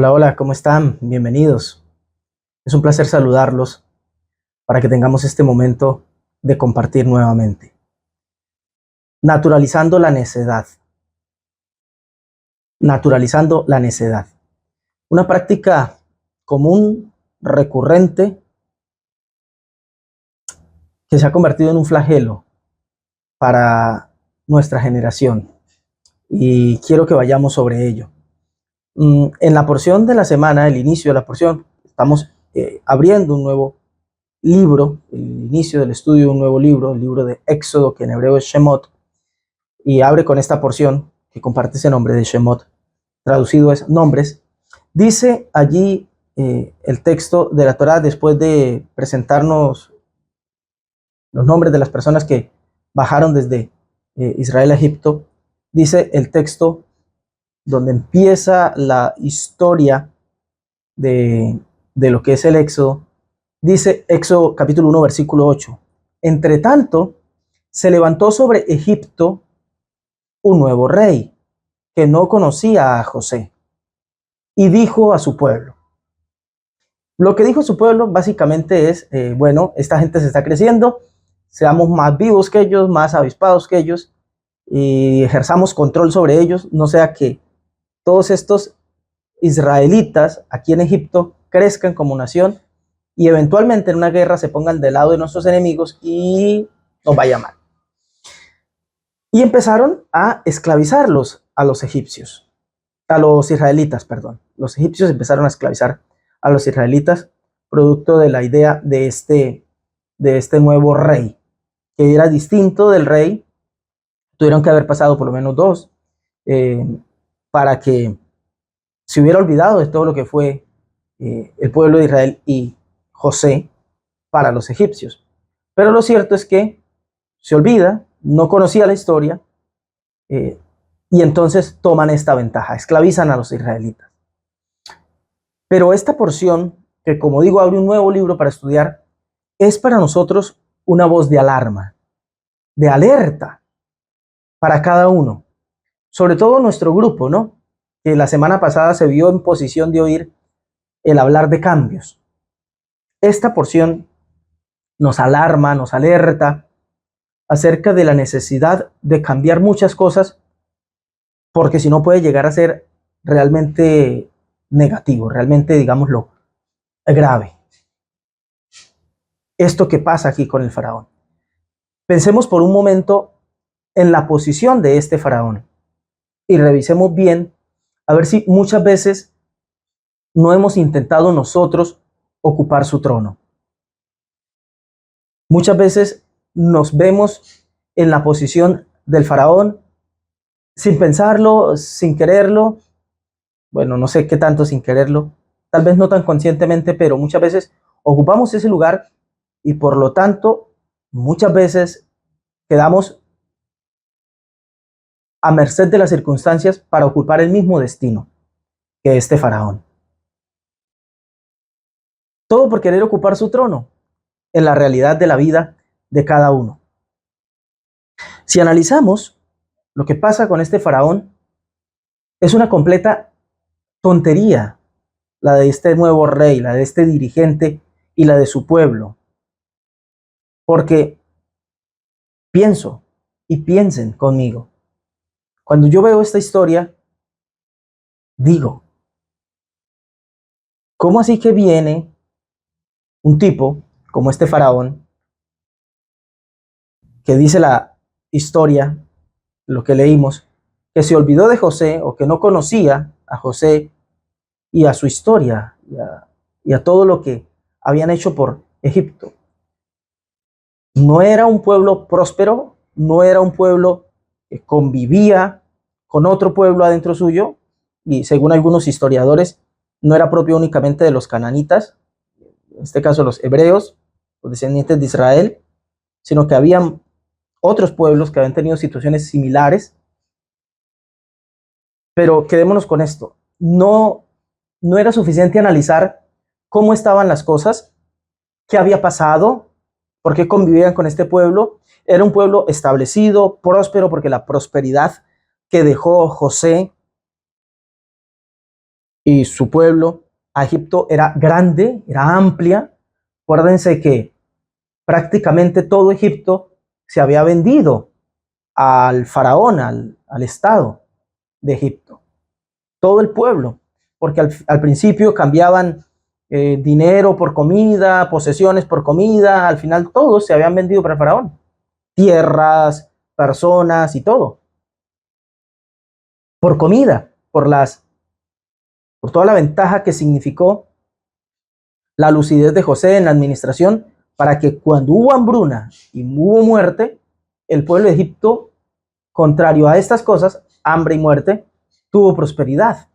Hola, hola, ¿cómo están? Bienvenidos. Es un placer saludarlos para que tengamos este momento de compartir nuevamente. Naturalizando la necedad. Naturalizando la necedad. Una práctica común, recurrente, que se ha convertido en un flagelo para nuestra generación. Y quiero que vayamos sobre ello. En la porción de la semana, el inicio de la porción, estamos abriendo un nuevo libro, el inicio del estudio de un nuevo libro, el libro de Éxodo, que en hebreo es Shemot, y abre con esta porción que comparte ese nombre de Shemot, traducido es nombres. Dice allí el texto de la Torá, después de presentarnos los nombres de las personas que bajaron desde Israel a Egipto, dice el texto donde empieza la historia de lo que es el Éxodo. Dice Éxodo capítulo 1, versículo 8. Entre tanto, se levantó sobre Egipto un nuevo rey que no conocía a José y dijo a su pueblo. Lo que dijo a su pueblo básicamente es, bueno, esta gente se está creciendo, seamos más vivos que ellos, más avispados que ellos y ejerzamos control sobre ellos, no sea que todos estos israelitas aquí en Egipto crezcan como nación y eventualmente en una guerra se pongan del lado de nuestros enemigos y nos vaya mal. Y empezaron a esclavizarlos a los egipcios, a los israelitas, perdón. Los egipcios empezaron a esclavizar a los israelitas, producto de la idea de este nuevo rey, que era distinto del rey. Tuvieron que haber pasado por lo menos dos, para que se hubiera olvidado de todo lo que fue el pueblo de Israel y José para los egipcios. Pero lo cierto es que se olvida, no conocía la historia, eh, y entonces toman esta ventaja, esclavizan a los israelitas. Pero esta porción, que como digo, abre un nuevo libro para estudiar, es para nosotros una voz de alarma, de alerta para cada uno, sobre todo nuestro grupo, ¿no? Que la semana pasada se vio en posición de oír el hablar de cambios. Esta porción nos alarma, nos alerta acerca de la necesidad de cambiar muchas cosas, porque si no puede llegar a ser realmente negativo, realmente, digámoslo, grave. Esto que pasa aquí con el faraón. Pensemos por un momento en la posición de este faraón y revisemos bien a ver si muchas veces no hemos intentado nosotros ocupar su trono. Muchas veces nos vemos en la posición del faraón sin pensarlo, sin quererlo. Bueno, no sé qué tanto sin quererlo, tal vez no tan conscientemente, pero muchas veces ocupamos ese lugar y por lo tanto muchas veces quedamos a merced de las circunstancias para ocupar el mismo destino que este faraón. Todo por querer ocupar su trono en la realidad de la vida de cada uno. Si analizamos lo que pasa con este faraón, es una completa tontería la de este nuevo rey, la de este dirigente y la de su pueblo. Porque pienso y piensen conmigo, cuando yo veo esta historia, digo, ¿cómo así que viene un tipo como este faraón que dice la historia, lo que leímos, que se olvidó de José o que no conocía a José y a su historia y a todo lo que habían hecho por Egipto? No era un pueblo próspero, no era un pueblo que convivía con otro pueblo adentro suyo, y según algunos historiadores, no era propio únicamente de los cananitas, en este caso los hebreos, los descendientes de Israel, sino que habían otros pueblos que habían tenido situaciones similares. Pero quedémonos con esto, no era suficiente analizar cómo estaban las cosas, qué había pasado, por qué convivían con este pueblo. Era un pueblo establecido, próspero, porque la prosperidad que dejó José y su pueblo a Egipto era grande, era amplia. Acuérdense que prácticamente todo Egipto se había vendido al faraón, al estado de Egipto, todo el pueblo, porque al principio cambiaban dinero por comida, posesiones por comida, al final todos se habían vendido para el faraón, tierras, personas y todo, por comida, por toda la ventaja que significó la lucidez de José en la administración, para que cuando hubo hambruna y hubo muerte, el pueblo de Egipto, contrario a estas cosas, hambre y muerte, tuvo prosperidad.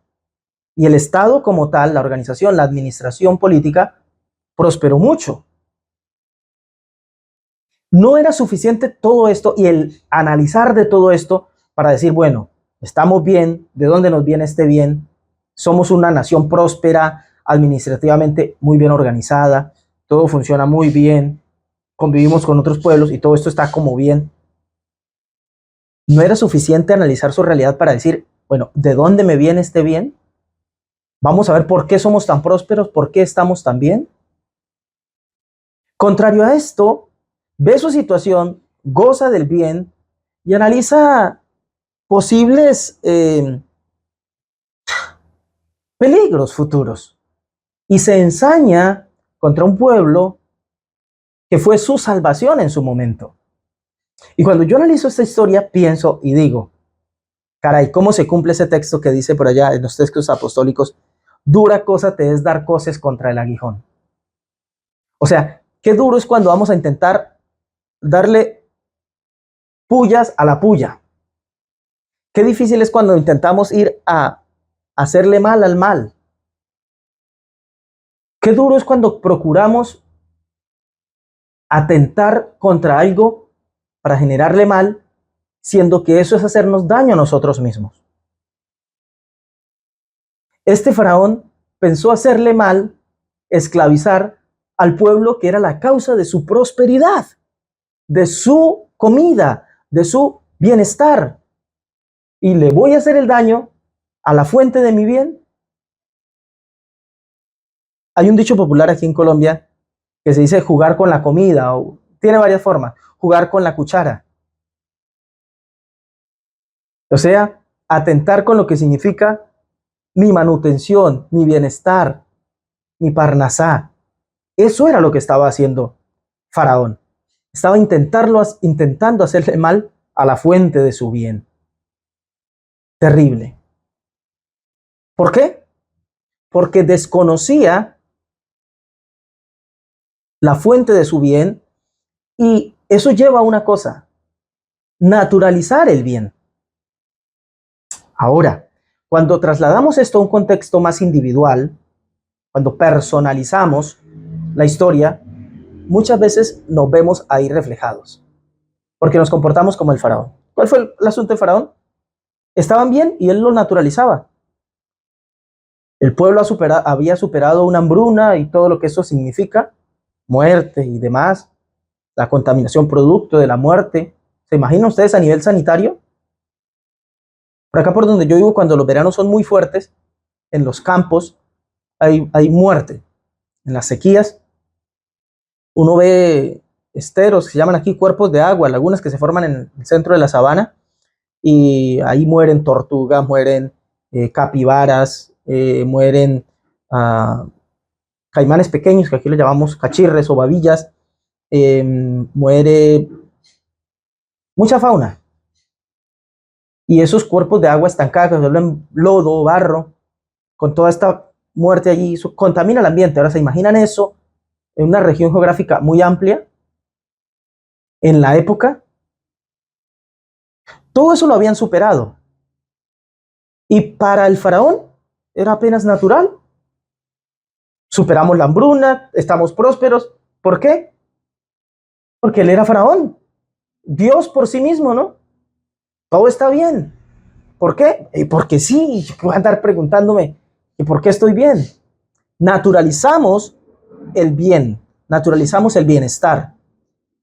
Y el Estado como tal, la organización, la administración política, prosperó mucho. No era suficiente todo esto y el analizar de todo esto para decir, bueno, estamos bien, ¿de dónde nos viene este bien? Somos una nación próspera, administrativamente muy bien organizada, todo funciona muy bien, convivimos con otros pueblos y todo esto está como bien. No era suficiente analizar su realidad para decir, bueno, ¿de dónde me viene este bien? Vamos a ver por qué somos tan prósperos, por qué estamos tan bien. Contrario a esto, ve su situación, goza del bien y analiza posibles peligros futuros. Y se ensaña contra un pueblo que fue su salvación en su momento. Y cuando yo analizo esta historia, pienso y digo, caray, ¿cómo se cumple ese texto que dice por allá en los textos apostólicos? Dura cosa te es dar coces contra el aguijón. O sea, qué duro es cuando vamos a intentar darle pullas a la puya. Qué difícil es cuando intentamos ir a hacerle mal al mal. Qué duro es cuando procuramos atentar contra algo para generarle mal, siendo que eso es hacernos daño a nosotros mismos. Este faraón pensó hacerle mal, esclavizar al pueblo que era la causa de su prosperidad, de su comida, de su bienestar. Y le voy a hacer el daño a la fuente de mi bien. Hay un dicho popular aquí en Colombia que se dice jugar con la comida, o tiene varias formas, jugar con la cuchara. O sea, atentar con lo que significa mi manutención, mi bienestar, mi parnasá. Eso era lo que estaba haciendo Faraón. Estaba intentando hacerle mal a la fuente de su bien. Terrible. ¿Por qué? Porque desconocía la fuente de su bien y eso lleva a una cosa, naturalizar el bien. Ahora, cuando trasladamos esto a un contexto más individual, cuando personalizamos la historia, muchas veces nos vemos ahí reflejados, porque nos comportamos como el faraón. ¿Cuál fue el asunto del faraón? Estaban bien y él lo naturalizaba. El pueblo había superado una hambruna y todo lo que eso significa, muerte y demás, la contaminación producto de la muerte. ¿Se imaginan ustedes a nivel sanitario? Por acá por donde yo vivo, cuando los veranos son muy fuertes, en los campos hay muerte. En las sequías, uno ve esteros, que se llaman aquí cuerpos de agua, lagunas que se forman en el centro de la sabana, y ahí mueren tortugas, mueren capibaras, mueren caimanes pequeños, que aquí le llamamos cachirres o babillas, muere mucha fauna. Y esos cuerpos de agua estancadas que se vuelven lodo, barro, con toda esta muerte allí, eso contamina el ambiente. Ahora se imaginan eso en una región geográfica muy amplia, en la época, todo eso lo habían superado. Y para el faraón era apenas natural. Superamos la hambruna, estamos prósperos. ¿Por qué? Porque él era faraón. Dios por sí mismo, ¿no? Todo está bien. ¿Por qué? Porque sí, yo voy a andar preguntándome, ¿y por qué estoy bien? Naturalizamos el bien, naturalizamos el bienestar.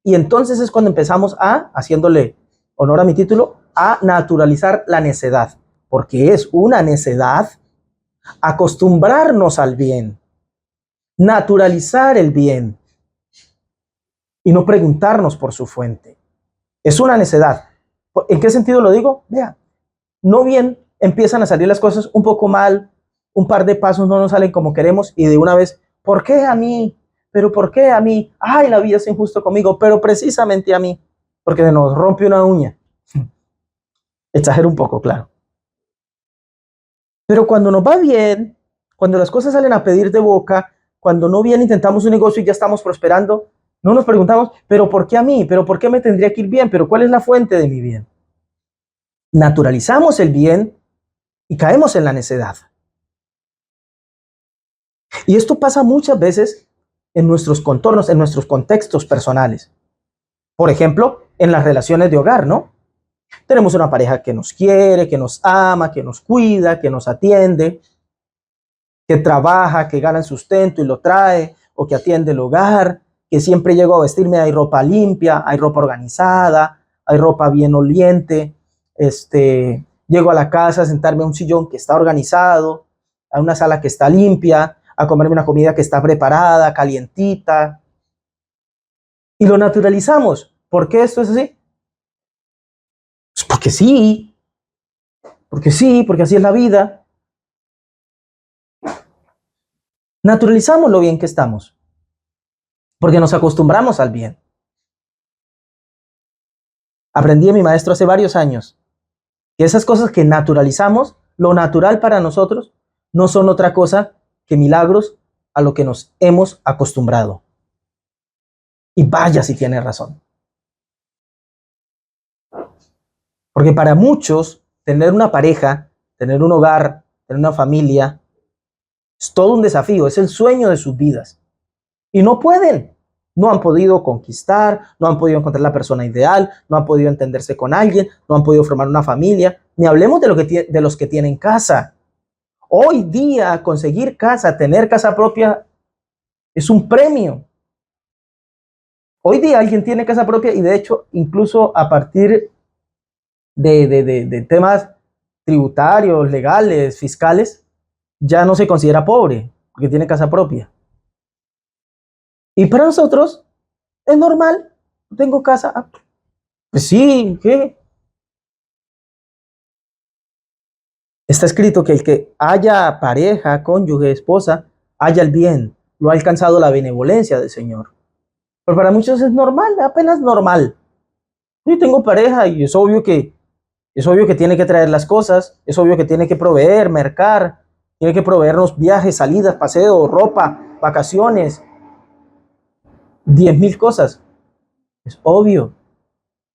Y entonces es cuando empezamos haciéndole honor a mi título, a naturalizar la necedad. Porque es una necedad acostumbrarnos al bien, naturalizar el bien y no preguntarnos por su fuente. Es una necedad. ¿En qué sentido lo digo? Vea, no bien empiezan a salir las cosas un poco mal, un par de pasos no nos salen como queremos y de una vez, ¿por qué a mí? ¿Pero por qué a mí? Ay, la vida es injusto conmigo, pero precisamente a mí, porque se nos rompe una uña. Exagero un poco, claro. Pero cuando nos va bien, cuando las cosas salen a pedir de boca, cuando no bien intentamos un negocio y ya estamos prosperando, no nos preguntamos, ¿pero por qué a mí? ¿Pero por qué me tendría que ir bien? ¿Pero cuál es la fuente de mi bien? Naturalizamos el bien y caemos en la necedad. Y esto pasa muchas veces en nuestros contornos, en nuestros contextos personales. Por ejemplo, en las relaciones de hogar, ¿no? Tenemos una pareja que nos quiere, que nos ama, que nos cuida, que nos atiende, que trabaja, que gana el sustento y lo trae, o que atiende el hogar, que siempre llego a vestirme, hay ropa limpia, hay ropa organizada, hay ropa bien oliente, llego a la casa a sentarme a un sillón que está organizado, a una sala que está limpia, a comerme una comida que está preparada, calientita, y lo naturalizamos. ¿Por qué esto es así? Pues porque sí, porque así es la vida. Naturalizamos lo bien que estamos, porque nos acostumbramos al bien. Aprendí de mi maestro hace varios años que esas cosas que naturalizamos, lo natural para nosotros, no son otra cosa que milagros a lo que nos hemos acostumbrado. Y vaya si tiene razón. Porque para muchos, tener una pareja, tener un hogar, tener una familia, es todo un desafío, es el sueño de sus vidas. Y no pueden, no han podido conquistar, no han podido encontrar la persona ideal, no han podido entenderse con alguien, no han podido formar una familia, ni hablemos de los que tienen casa. Hoy día conseguir casa, tener casa propia, es un premio. Hoy día alguien tiene casa propia y de hecho incluso a partir de temas tributarios, legales, fiscales, ya no se considera pobre porque tiene casa propia. Y para nosotros es normal, tengo casa. Ah, pues sí, ¿qué? Está escrito que el que haya pareja, cónyuge, esposa, haya el bien, lo ha alcanzado la benevolencia del Señor. Pero para muchos es normal, apenas normal. Yo tengo pareja y es obvio que tiene que traer las cosas, es obvio que tiene que proveer, mercar, tiene que proveernos viajes, salidas, paseos, ropa, vacaciones, 10,000 cosas. Es obvio.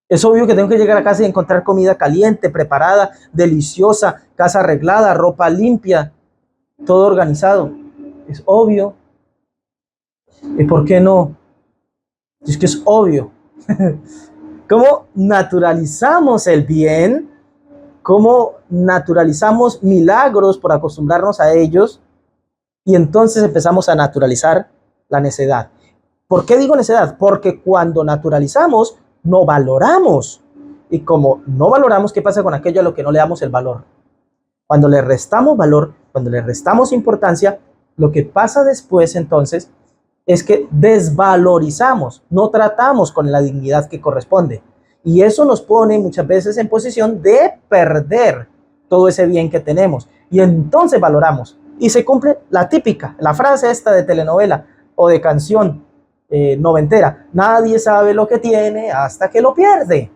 Es obvio que tengo que llegar a casa y encontrar comida caliente, preparada, deliciosa, casa arreglada, ropa limpia, todo organizado. Es obvio. ¿Y por qué no? Es que es obvio. ¿Cómo naturalizamos el bien? ¿Cómo naturalizamos milagros por acostumbrarnos a ellos? Y entonces empezamos a naturalizar la necedad. ¿Por qué digo necedad? Porque cuando naturalizamos, no valoramos. Y como no valoramos, ¿qué pasa con aquello a lo que no le damos el valor? Cuando le restamos valor, cuando le restamos importancia, lo que pasa después entonces es que desvalorizamos, no tratamos con la dignidad que corresponde. Y eso nos pone muchas veces en posición de perder todo ese bien que tenemos. Y entonces valoramos. Y se cumple la típica, la frase esta de telenovela o de canción noventera. Nadie sabe lo que tiene hasta que lo pierde.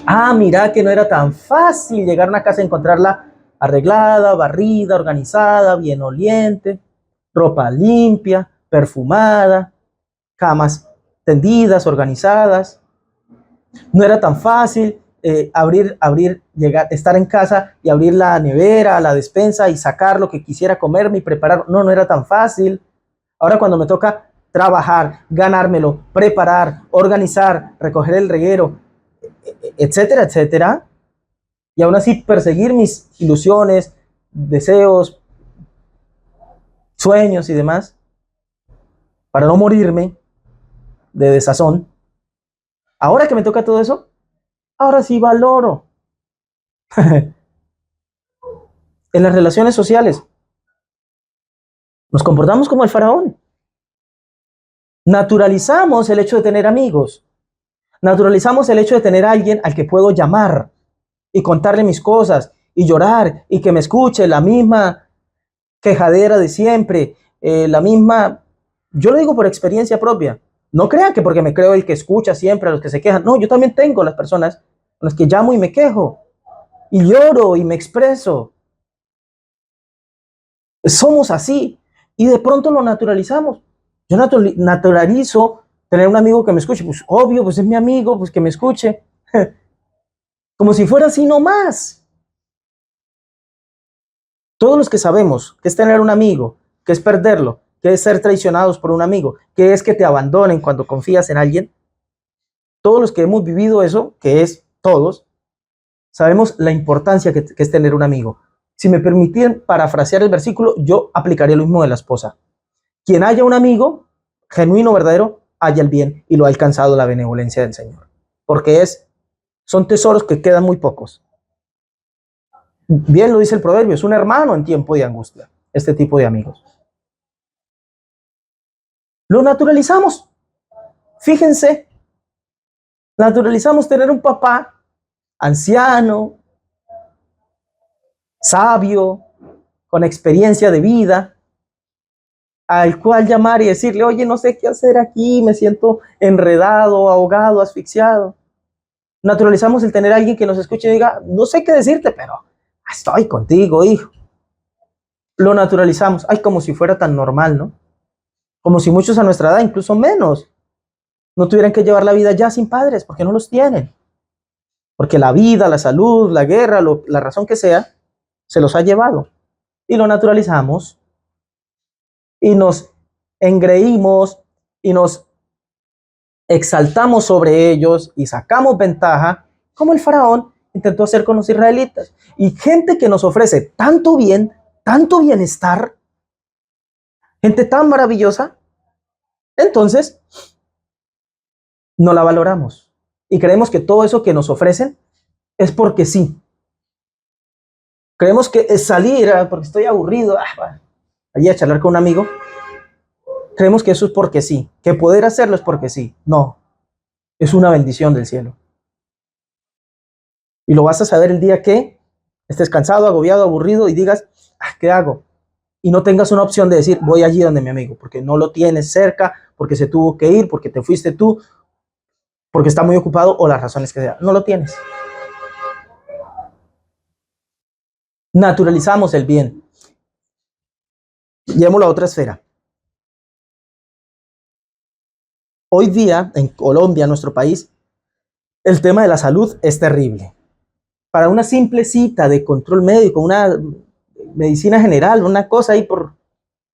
Ah, mira que no era tan fácil llegar a una casa y encontrarla arreglada, barrida, organizada, bien oliente, ropa limpia, perfumada, camas tendidas, organizadas. No era tan fácil llegar, estar en casa y abrir la nevera, la despensa y sacar lo que quisiera comerme y preparar. No, no era tan fácil. Ahora cuando me toca trabajar, ganármelo, preparar, organizar, recoger el reguero, etcétera, etcétera, y aún así perseguir mis ilusiones, deseos, sueños y demás, para no morirme de desazón. Ahora que me toca todo eso, ahora sí valoro. En las relaciones sociales, nos comportamos como el faraón. Naturalizamos el hecho de tener amigos. Naturalizamos el hecho de tener a alguien al que puedo llamar y contarle mis cosas y llorar y que me escuche la misma quejadera de siempre, la misma... Yo lo digo por experiencia propia. No crean que porque me creo el que escucha siempre a los que se quejan. No, yo también tengo las personas a las que llamo y me quejo y lloro y me expreso. Somos así y de pronto lo naturalizamos. Yo naturalizo tener un amigo que me escuche. Pues obvio, pues es mi amigo, pues que me escuche. Como si fuera así nomás. Todos los que sabemos que es tener un amigo, que es perderlo, que es ser traicionados por un amigo, que es que te abandonen cuando confías en alguien, todos los que hemos vivido eso, que es todos, sabemos la importancia que es tener un amigo. Si me permiten parafrasear el versículo, yo aplicaría lo mismo de la esposa. Quien haya un amigo genuino, verdadero, haya el bien y lo ha alcanzado la benevolencia del Señor. Porque son tesoros que quedan muy pocos. Bien lo dice el proverbio, es un hermano en tiempo de angustia, este tipo de amigos. Lo naturalizamos. Fíjense, naturalizamos tener un papá anciano, sabio, con experiencia de vida, al cual llamar y decirle, oye, no sé qué hacer aquí, me siento enredado, ahogado, asfixiado. Naturalizamos el tener a alguien que nos escuche y diga, no sé qué decirte, pero estoy contigo, hijo. Lo naturalizamos, ay, como si fuera tan normal, ¿no? Como si muchos a nuestra edad, incluso menos, no tuvieran que llevar la vida ya sin padres, porque no los tienen. Porque la vida, la salud, la guerra, la razón que sea, se los ha llevado. Y lo naturalizamos y nos engreímos y nos exaltamos sobre ellos y sacamos ventaja, como el faraón intentó hacer con los israelitas. Y gente que nos ofrece tanto bien, tanto bienestar, gente tan maravillosa, entonces no la valoramos. Y creemos que todo eso que nos ofrecen es porque sí. Creemos que es salir porque estoy aburrido, allí a charlar con un amigo. Creemos que eso es porque sí, que poder hacerlo es porque sí. No, es una bendición del cielo. Y lo vas a saber el día que estés cansado, agobiado, aburrido y digas, ¿qué hago? Y no tengas una opción de decir, voy allí donde mi amigo, porque no lo tienes cerca, porque se tuvo que ir, porque te fuiste tú, porque está muy ocupado o las razones que sea. No lo tienes. Naturalizamos el bien. Llevémoslo a otra esfera. Hoy día, en Colombia, nuestro país, el tema de la salud es terrible. Para una simple cita de control médico, una medicina general, una cosa ahí por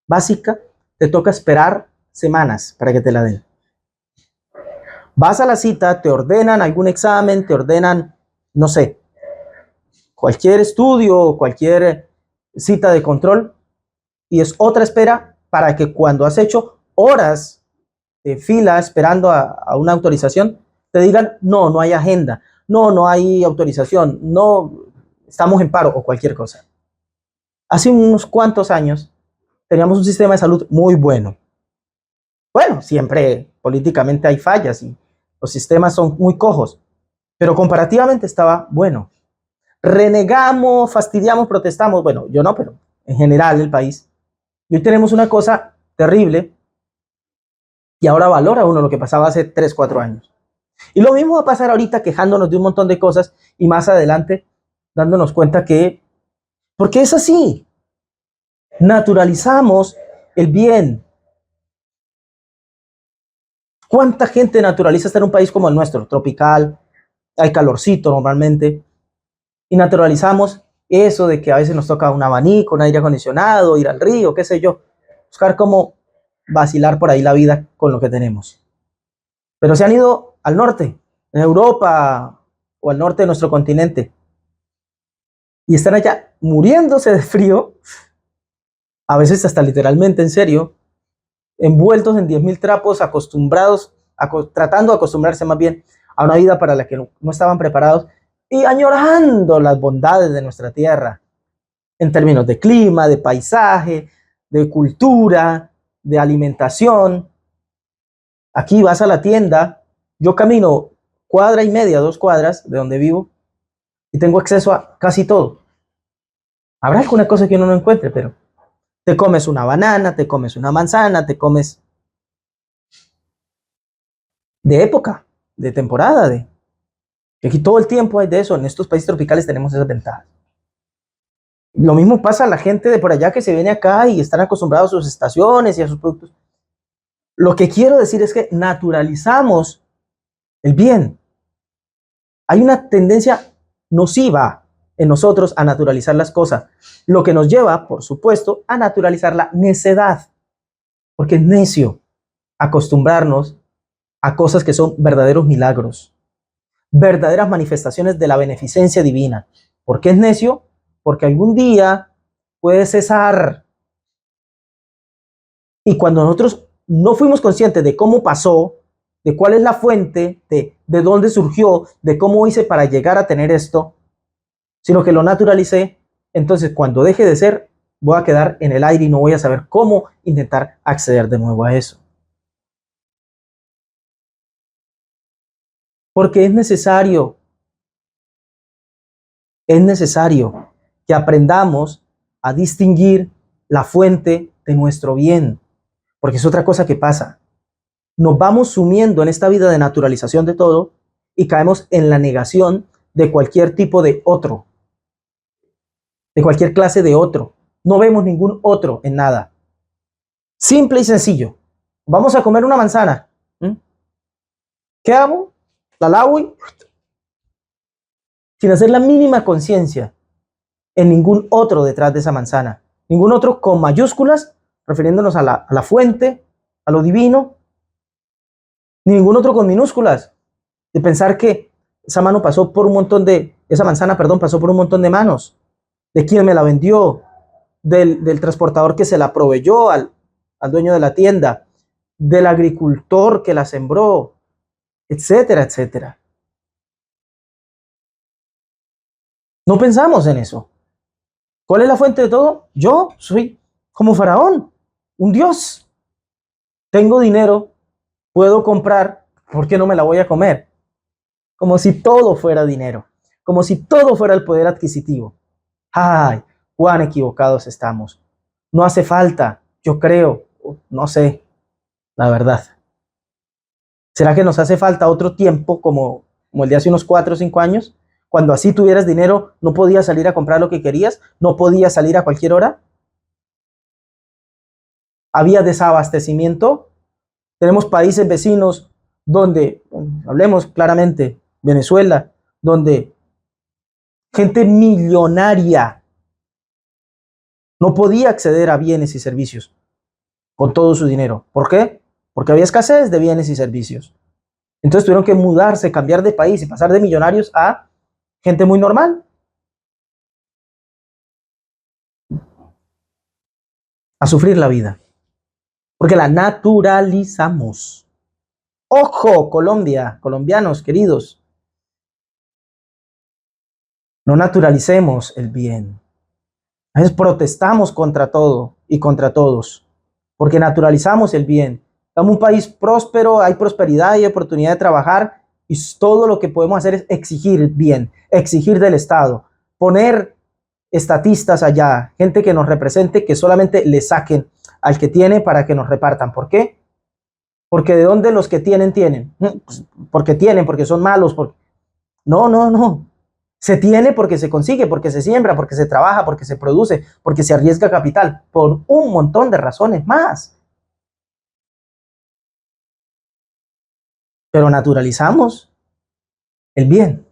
básica, te toca esperar semanas para que te la den. Vas a la cita, te ordenan algún examen, te ordenan, no sé, cualquier estudio, cualquier cita de control, y es otra espera para que cuando has hecho horas de fila esperando a una autorización, te digan, no, no hay agenda, no, no hay autorización, no, estamos en paro o cualquier cosa. Hace unos cuantos años teníamos un sistema de salud muy bueno. Bueno, siempre políticamente hay fallas y los sistemas son muy cojos, pero comparativamente estaba bueno. Renegamos, fastidiamos, protestamos, bueno, yo no, pero en general el país. Y hoy tenemos una cosa terrible y ahora valora uno lo que pasaba hace 3, 4 años. Y lo mismo va a pasar ahorita quejándonos de un montón de cosas y más adelante dándonos cuenta que, porque es así, naturalizamos el bien. ¿Cuánta gente naturaliza estar en un país como el nuestro, tropical, hay calorcito normalmente, y naturalizamos eso de que a veces nos toca un abanico, un aire acondicionado, ir al río, qué sé yo, buscar cómo vacilar por ahí la vida con lo que tenemos. Pero se han ido al norte, en Europa o al norte de nuestro continente, y están allá muriéndose de frío, a veces hasta literalmente, en serio, envueltos en 10.000 trapos, acostumbrados, tratando de acostumbrarse más bien a una vida para la que no estaban preparados y añorando las bondades de nuestra tierra. en términos de clima, de paisaje, de cultura, de alimentación. Aquí vas a la tienda, yo camino cuadra y media, 2 cuadras de donde vivo y tengo acceso a casi todo. Habrá alguna cosa que uno no encuentre, pero te comes una banana, te comes una manzana, te comes de época, de temporada, de aquí todo el tiempo hay de eso. En estos países tropicales tenemos esas ventajas. Lo mismo pasa a la gente de por allá que se viene acá y están acostumbrados a sus estaciones y a sus productos. Lo que quiero decir es que naturalizamos el bien. Hay una tendencia nociva en nosotros a naturalizar las cosas, lo que nos lleva, por supuesto, a naturalizar la necedad, porque es necio acostumbrarnos a cosas que son verdaderos milagros, verdaderas manifestaciones de la beneficencia divina. ¿Por qué es necio? Porque algún día puede cesar. Y cuando nosotros no fuimos conscientes de cómo pasó, de cuál es la fuente, de dónde surgió, de cómo hice para llegar a tener esto, sino que lo naturalicé, entonces cuando deje de ser, voy a quedar en el aire y no voy a saber cómo intentar acceder de nuevo a eso. Porque es necesario que aprendamos a distinguir la fuente de nuestro bien, porque es otra cosa que pasa. Nos vamos sumiendo en esta vida de naturalización de todo y caemos en la negación de cualquier tipo de otro, de cualquier clase de otro. No vemos ningún otro en nada. Simple y sencillo. Vamos a comer una manzana. ¿Qué hago? La lavo y sin hacer la mínima conciencia en ningún otro detrás de esa manzana. Ningún otro con mayúsculas, refiriéndonos a la fuente, a lo divino. Ningún otro con minúsculas, de pensar que esa mano pasó por un montón de, esa manzana, perdón, pasó por un montón de manos, de quien me la vendió, del transportador que se la proveyó al dueño de la tienda, del agricultor que la sembró, etcétera, etcétera. No pensamos en eso. ¿Cuál es la fuente de todo? Yo soy como Faraón, un dios. Tengo dinero, puedo comprar, ¿por qué no me la voy a comer? Como si todo fuera dinero, como si todo fuera el poder adquisitivo. ¡Ay! ¡Cuán equivocados estamos! No hace falta, yo creo, no sé, la verdad. ¿Será que nos hace falta otro tiempo como el de hace unos 4 o 5 años? Cuando así tuvieras dinero, no podías salir a comprar lo que querías, no podías salir a cualquier hora. Había desabastecimiento. Tenemos países vecinos donde, hablemos claramente, Venezuela, donde gente millonaria no podía acceder a bienes y servicios con todo su dinero. ¿Por qué? Porque había escasez de bienes y servicios. Entonces tuvieron que mudarse, cambiar de país y pasar de millonarios a gente muy normal. A sufrir la vida. Porque la naturalizamos. Ojo, Colombia, colombianos queridos. No naturalicemos el bien. A veces protestamos contra todo y contra todos. Porque naturalizamos el bien. Estamos un país próspero, hay prosperidad, hay oportunidad de trabajar y todo lo que podemos hacer es exigir bien, exigir del Estado, poner estatistas allá, gente que nos represente, que solamente le saquen al que tiene para que nos repartan. ¿Por qué? Porque de dónde los que tienen. Pues porque tienen, porque son malos. Porque... No, no, no. Se tiene porque se consigue, porque se siembra, porque se trabaja, porque se produce, porque se arriesga capital, por un montón de razones más. Pero naturalizamos el bien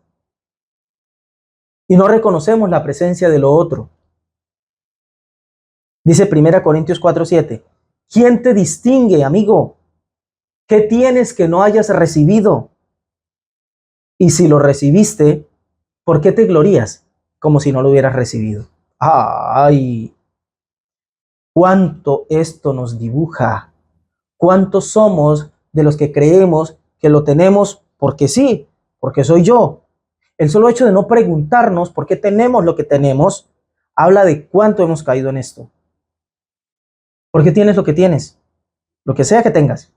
y no reconocemos la presencia de lo otro. Dice 1 Corintios 4:7. ¿Quién te distingue, amigo? ¿Qué tienes que no hayas recibido? Y si lo recibiste, ¿por qué te glorías como si no lo hubieras recibido? ¡Ay! ¿Cuánto esto nos dibuja? ¿Cuántos somos de los que creemos que lo tenemos porque sí, porque soy yo? El solo hecho de no preguntarnos por qué tenemos lo que tenemos habla de cuánto hemos caído en esto. ¿Por qué tienes lo que tienes? Lo que sea que tengas.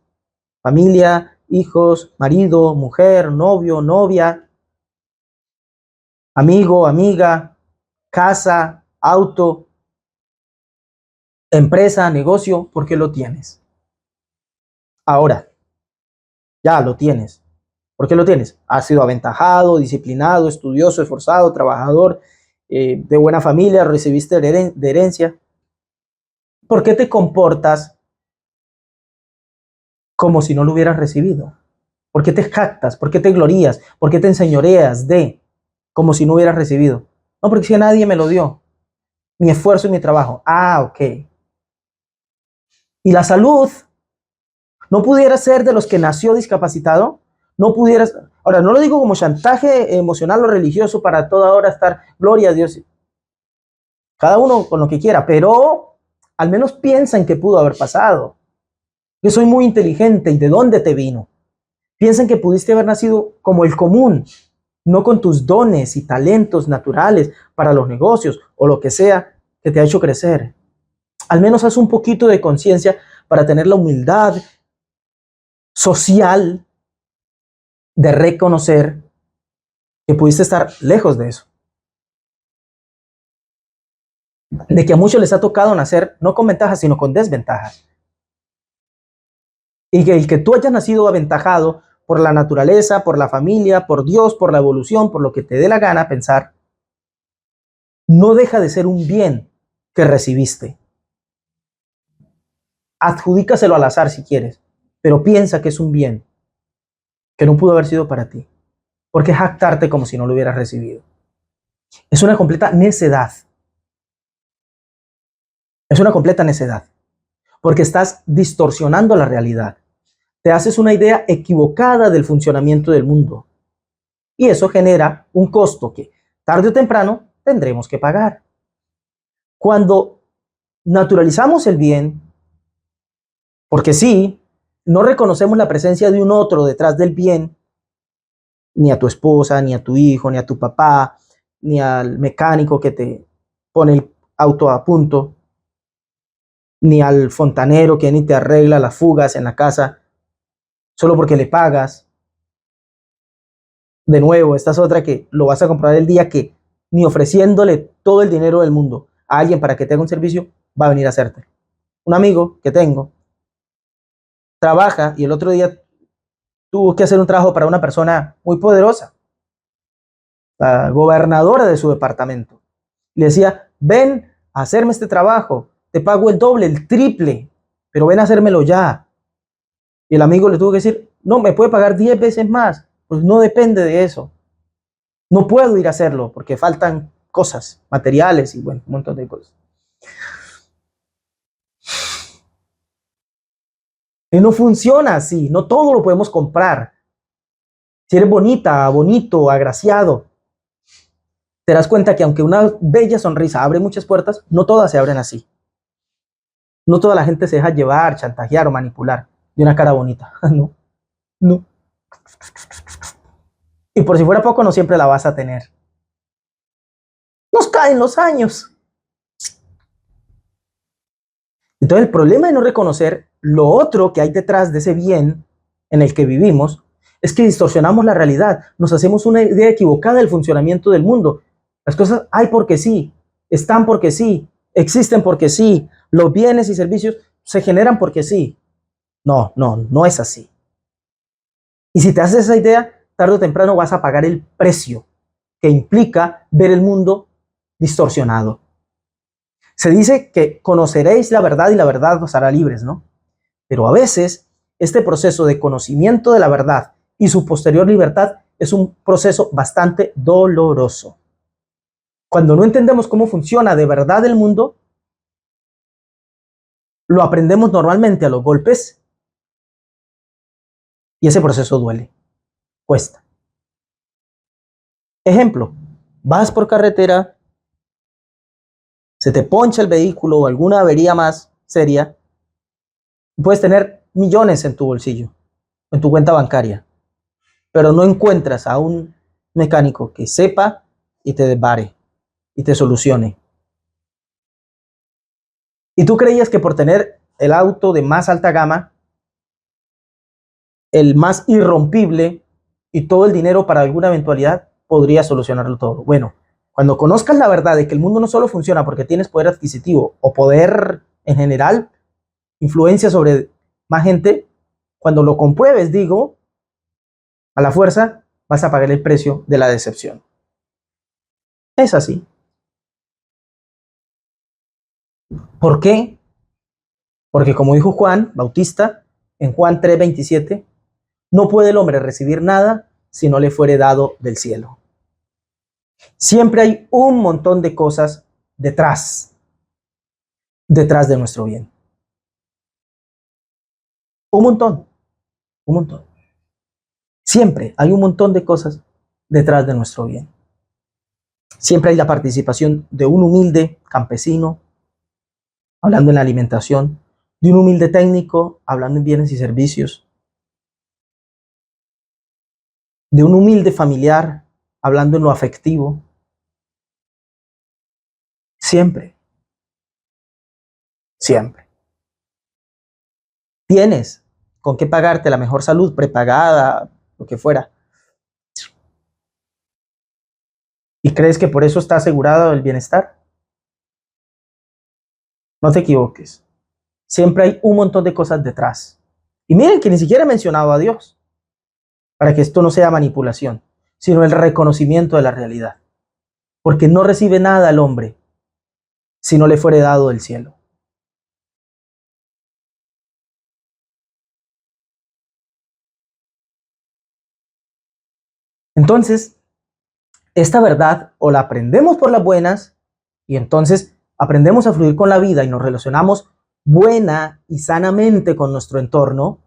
Familia, hijos, marido, mujer, novio, novia, amigo, amiga, casa, auto, empresa, negocio. ¿Por qué lo tienes? Ahora, ya lo tienes. ¿Por qué lo tienes? Has sido aventajado, disciplinado, estudioso, esforzado, trabajador, de buena familia, recibiste de herencia. ¿Por qué te comportas como si no lo hubieras recibido? ¿Por qué te jactas? ¿Por qué te glorías? ¿Por qué te enseñoreas de como si no hubieras recibido? No, porque si nadie me lo dio. Mi esfuerzo y mi trabajo. Ah, ok. ¿Y la salud? ¿No pudiera ser de los que nació discapacitado? ¿No pudieras? Ahora, no lo digo como chantaje emocional o religioso para toda hora estar, gloria a Dios. Cada uno con lo que quiera, pero al menos piensa en qué pudo haber pasado. Yo soy muy inteligente, ¿y de dónde te vino? Piensa en que pudiste haber nacido como el común, no con tus dones y talentos naturales para los negocios o lo que sea que te ha hecho crecer. Al menos haz un poquito de conciencia para tener la humildad social de reconocer que pudiste estar lejos de eso. De que a muchos les ha tocado nacer no con ventajas, sino con desventajas. Y que el que tú hayas nacido aventajado por la naturaleza, por la familia, por Dios, por la evolución, por lo que te dé la gana pensar, no deja de ser un bien que recibiste. Adjudícaselo al azar si quieres, pero piensa que es un bien que no pudo haber sido para ti. ¿Por qué jactarte como si no lo hubieras recibido? Es una completa necedad. Es una completa necedad. Porque estás distorsionando la realidad. Te haces una idea equivocada del funcionamiento del mundo. Y eso genera un costo que tarde o temprano tendremos que pagar. Cuando naturalizamos el bien, porque sí, no reconocemos la presencia de un otro detrás del bien, ni a tu esposa, ni a tu hijo, ni a tu papá, ni al mecánico que te pone el auto a punto, ni al fontanero que ni te arregla las fugas en la casa solo porque le pagas. De nuevo, esta es otra que lo vas a comprar el día que ni ofreciéndole todo el dinero del mundo a alguien para que te haga un servicio va a venir a hacerte. Un amigo que tengo trabaja y el otro día tuvo que hacer un trabajo para una persona muy poderosa, la gobernadora de su departamento. Le decía, ven a hacerme este trabajo, te pago el doble, el triple, pero ven a hacérmelo ya. Y el amigo le tuvo que decir, no, me puede pagar 10 veces más. Pues no depende de eso. No puedo ir a hacerlo porque faltan cosas, materiales y bueno, un montón de cosas. Y no funciona así, no todo lo podemos comprar. Si eres bonita, bonito, agraciado, te das cuenta que aunque una bella sonrisa abre muchas puertas, no todas se abren así. No toda la gente se deja llevar, chantajear o manipular de una cara bonita. No, no. Y por si fuera poco, no siempre la vas a tener. Nos caen los años. Entonces el problema de no reconocer lo otro que hay detrás de ese bien en el que vivimos es que distorsionamos la realidad, nos hacemos una idea equivocada del funcionamiento del mundo. Las cosas hay porque sí, están porque sí, existen porque sí, los bienes y servicios se generan porque sí. No, no, no es así. Y si te haces esa idea, tarde o temprano vas a pagar el precio que implica ver el mundo distorsionado. Se dice que conoceréis la verdad y la verdad os hará libres, ¿no? Pero a veces este proceso de conocimiento de la verdad y su posterior libertad es un proceso bastante doloroso. Cuando no entendemos cómo funciona de verdad el mundo, lo aprendemos normalmente a los golpes y ese proceso duele, cuesta. Ejemplo, vas por carretera, se te poncha el vehículo o alguna avería más seria, puedes tener millones en tu bolsillo, en tu cuenta bancaria, pero no encuentras a un mecánico que sepa y te desbare y te solucione. Y tú creías que por tener el auto de más alta gama, el más irrompible y todo el dinero para alguna eventualidad, podría solucionarlo todo. Bueno, cuando conozcas la verdad de que el mundo no solo funciona porque tienes poder adquisitivo o poder en general, influencia sobre más gente, cuando lo compruebes, digo, a la fuerza vas a pagar el precio de la decepción. Es así. ¿Por qué? Porque como dijo Juan Bautista en Juan 3:27, no puede el hombre recibir nada si no le fuere dado del cielo. Siempre hay un montón de cosas detrás de nuestro bien. Un montón, un montón. Siempre hay un montón de cosas detrás de nuestro bien. Siempre hay la participación de un humilde campesino, hablando en la alimentación, de un humilde técnico, hablando en bienes y servicios, de un humilde familiar, hablando en lo afectivo. Siempre, siempre. Tienes con qué pagarte la mejor salud, prepagada, lo que fuera. ¿Y crees que por eso está asegurado el bienestar? No te equivoques. Siempre hay un montón de cosas detrás. Y miren que ni siquiera he mencionado a Dios, para que esto no sea manipulación, sino el reconocimiento de la realidad. Porque no recibe nada el hombre si no le fuere dado del cielo. Entonces, esta verdad o la aprendemos por las buenas y entonces aprendemos a fluir con la vida y nos relacionamos buena y sanamente con nuestro entorno,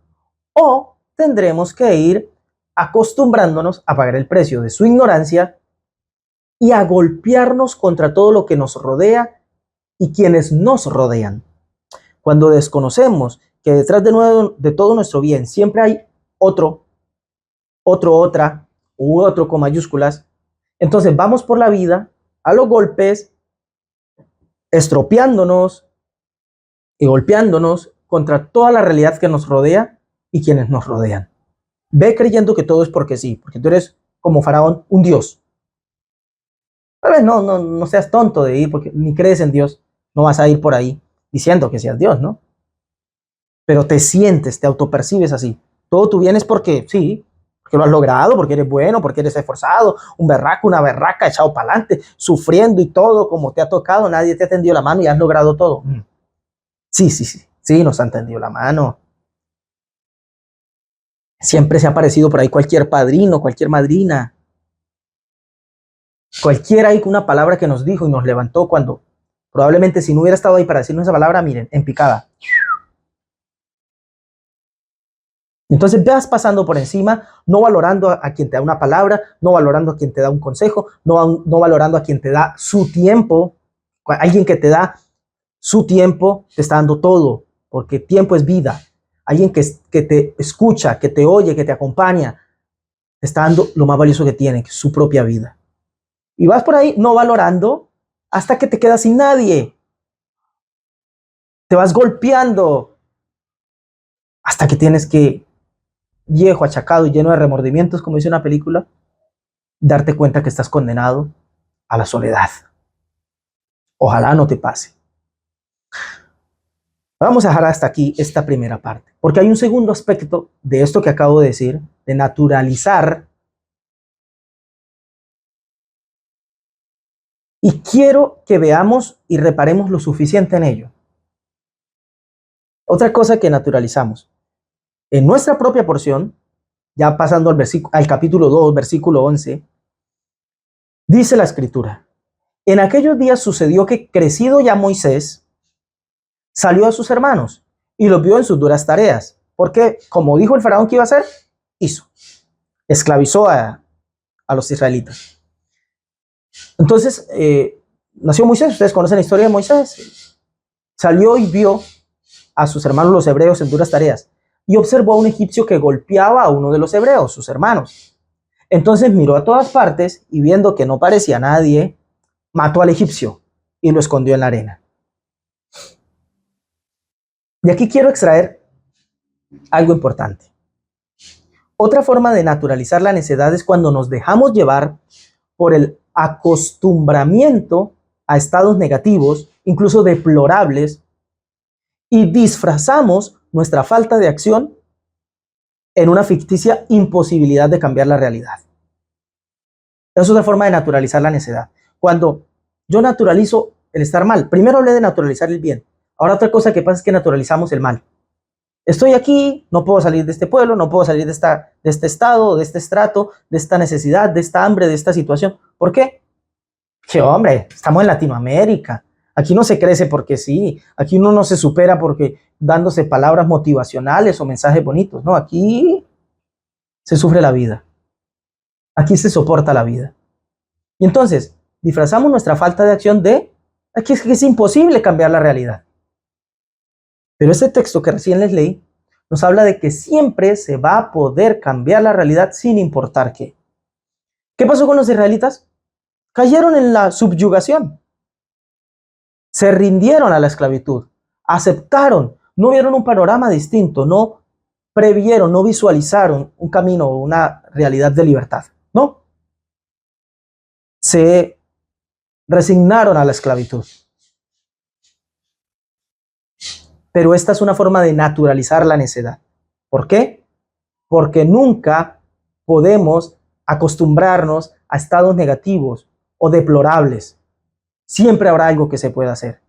o tendremos que ir acostumbrándonos a pagar el precio de su ignorancia y a golpearnos contra todo lo que nos rodea y quienes nos rodean. Cuando desconocemos que detrás de todo nuestro bien siempre hay otro, otra u otro con mayúsculas, entonces vamos por la vida a los golpes, estropeándonos y golpeándonos contra toda la realidad que nos rodea y quienes nos rodean. Ve creyendo que todo es porque sí, porque tú eres como Faraón, un dios. Tal vez no seas tonto de ir, porque ni crees en Dios, no vas a ir por ahí diciendo que seas Dios, ¿no? Pero te sientes, te autopercibes así. Todo tu bien es porque sí, porque lo has logrado, porque eres bueno, porque eres esforzado, un berraco, una berraca, echado para adelante, sufriendo y todo como te ha tocado, nadie te ha tendido la mano y has logrado todo. Sí, nos han tendido la mano. Siempre se ha aparecido por ahí cualquier padrino, cualquier madrina, cualquiera ahí con una palabra que nos dijo y nos levantó cuando probablemente si no hubiera estado ahí para decirnos esa palabra, miren, en picada. Entonces vas pasando por encima, no valorando a quien te da una palabra, no valorando a quien te da un consejo, no valorando a quien te da su tiempo. Alguien que te da su tiempo te está dando todo, porque tiempo es vida. Alguien que te escucha, que te oye, que te acompaña, te está dando lo más valioso que tiene, que es su propia vida. Y vas por ahí no valorando hasta que te quedas sin nadie. Te vas golpeando hasta que tienes que, viejo, achacado y lleno de remordimientos, como dice una película, darte cuenta que estás condenado a la soledad. Ojalá no te pase. Vamos a dejar hasta aquí esta primera parte, porque hay un segundo aspecto de esto que acabo de decir, de naturalizar. Y quiero que veamos y reparemos lo suficiente en ello. Otra cosa que naturalizamos. En nuestra propia porción, ya pasando al capítulo 2, versículo 11, dice la escritura: en aquellos días sucedió que, crecido ya Moisés, salió a sus hermanos y los vio en sus duras tareas, porque como dijo el faraón que iba a hacer, hizo. Esclavizó a los israelitas. Entonces, nació Moisés, ustedes conocen la historia de Moisés. Salió y vio a sus hermanos los hebreos en duras tareas y observó a un egipcio que golpeaba a uno de los hebreos, sus hermanos. Entonces miró a todas partes y viendo que no parecía nadie, mató al egipcio y lo escondió en la arena. Y aquí quiero extraer algo importante. Otra forma de naturalizar la necedad es cuando nos dejamos llevar por el acostumbramiento a estados negativos, incluso deplorables, y disfrazamos nuestra falta de acción en una ficticia imposibilidad de cambiar la realidad. Esa es otra forma de naturalizar la necedad. Cuando yo naturalizo el estar mal, primero hablé de naturalizar el bien. Ahora otra cosa que pasa es que naturalizamos el mal. Estoy aquí, no puedo salir de este pueblo, no puedo salir de este estado, de este estrato, de esta necesidad, de esta hambre, de esta situación. ¿Por qué? Que hombre, estamos en Latinoamérica. Aquí no se crece porque sí. Aquí uno no se supera porque dándose palabras motivacionales o mensajes bonitos. No, aquí se sufre la vida. Aquí se soporta la vida. Y entonces, disfrazamos nuestra falta de acción de aquí es imposible cambiar la realidad. Pero este texto que recién les leí nos habla de que siempre se va a poder cambiar la realidad sin importar qué. ¿Qué pasó con los israelitas? Cayeron en la subyugación. Se rindieron a la esclavitud. Aceptaron. No vieron un panorama distinto. No previeron, no visualizaron un camino o una realidad de libertad. No. Se resignaron a la esclavitud. Pero esta es una forma de naturalizar la necedad. ¿Por qué? Porque nunca podemos acostumbrarnos a estados negativos o deplorables. Siempre habrá algo que se pueda hacer.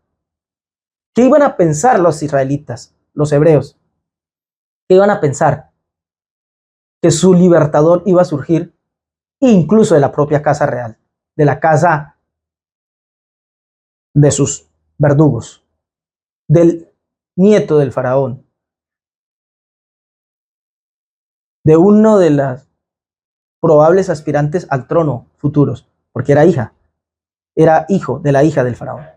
¿Qué iban a pensar los israelitas, los hebreos? ¿Qué iban a pensar? Que su libertador iba a surgir incluso de la propia casa real, de la casa de sus verdugos, del nieto del faraón, de uno de las probables aspirantes al trono futuros, porque era hijo de la hija del faraón.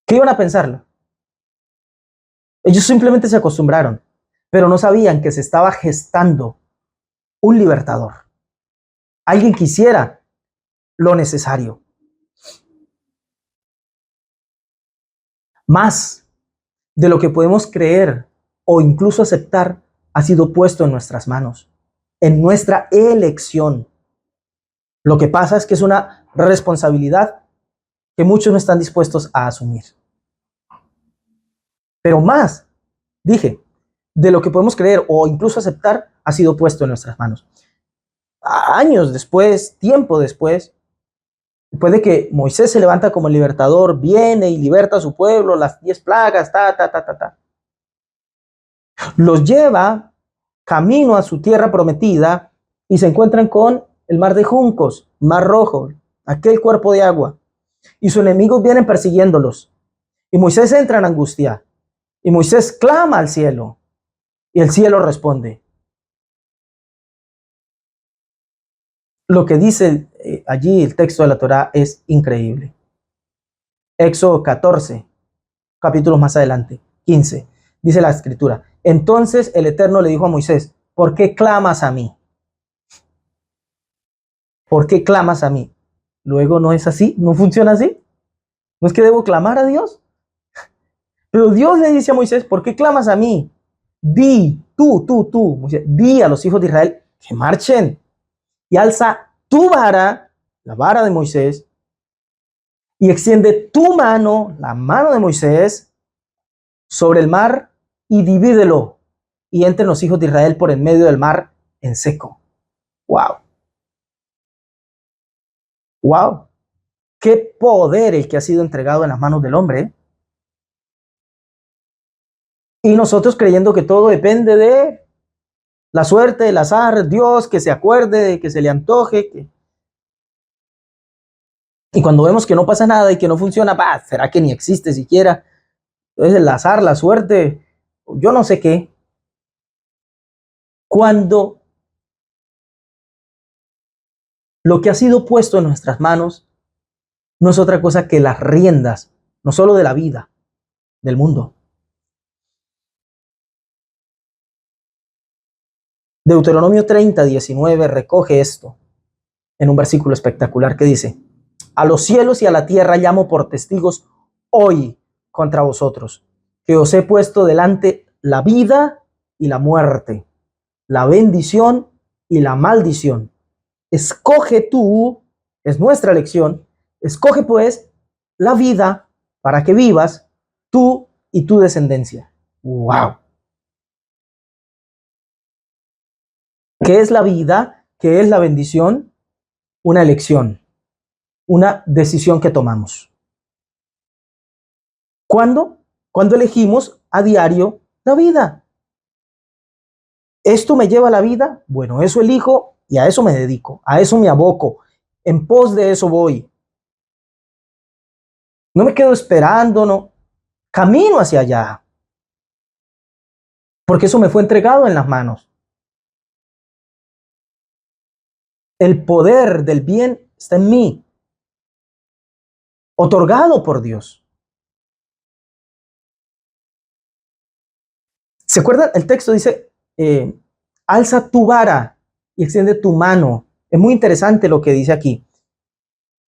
¿Qué iban a pensarlo? Ellos simplemente se acostumbraron, pero no sabían que se estaba gestando un libertador. Alguien que hiciera lo necesario. Más de lo que podemos creer o incluso aceptar ha sido puesto en nuestras manos, en nuestra elección. Lo que pasa es que es una responsabilidad que muchos no están dispuestos a asumir. Pero más, dije, de lo que podemos creer o incluso aceptar ha sido puesto en nuestras manos. Años después, tiempo después de que Moisés se levanta como libertador, viene y liberta a su pueblo, las 10 plagas, los lleva camino a su tierra prometida y se encuentran con el mar de juncos, mar rojo, aquel cuerpo de agua. Y sus enemigos vienen persiguiéndolos. Y Moisés entra en angustia. Y Moisés clama al cielo. Y el cielo responde. Lo que dice allí el texto de la Torá es increíble. Éxodo 14, capítulos más adelante, 15, dice la escritura. Entonces el Eterno le dijo a Moisés, ¿por qué clamas a mí? ¿Por qué clamas a mí? Luego no es así, no funciona así. ¿No es que debo clamar a Dios? Pero Dios le dice a Moisés, ¿por qué clamas a mí? Di, tú, Moisés, di a los hijos de Israel que marchen y alza tu vara, la vara de Moisés, y extiende tu mano, la mano de Moisés, sobre el mar y divídelo y entren los hijos de Israel por en medio del mar en seco. ¡Wow! ¡Wow! ¡Qué poder el que ha sido entregado en las manos del hombre! Y nosotros creyendo que todo depende de la suerte, el azar, Dios, que se acuerde, que se le antoje. Y cuando vemos que no pasa nada y que no funciona, ¿será que ni existe siquiera? Entonces el azar, la suerte, yo no sé qué. Cuando lo que ha sido puesto en nuestras manos no es otra cosa que las riendas, no solo de la vida, del mundo. Deuteronomio 30, 19 recoge esto en un versículo espectacular que dice, a los cielos y a la tierra llamo por testigos hoy contra vosotros, que os he puesto delante la vida y la muerte, la bendición y la maldición. Escoge tú, es nuestra elección, escoge pues la vida para que vivas tú y tu descendencia. ¡Wow! ¿Qué es la vida? ¿Qué es la bendición? Una elección, una decisión que tomamos. ¿Cuándo? Cuando elegimos a diario la vida. ¿Esto me lleva a la vida? Bueno, eso elijo y a eso me dedico, a eso me aboco, en pos de eso voy. No me quedo esperando, no, camino hacia allá, porque eso me fue entregado en las manos. El poder del bien está en mí, otorgado por Dios. ¿Se acuerdan? El texto dice, alza tu vara y extiende tu mano. Es muy interesante lo que dice aquí,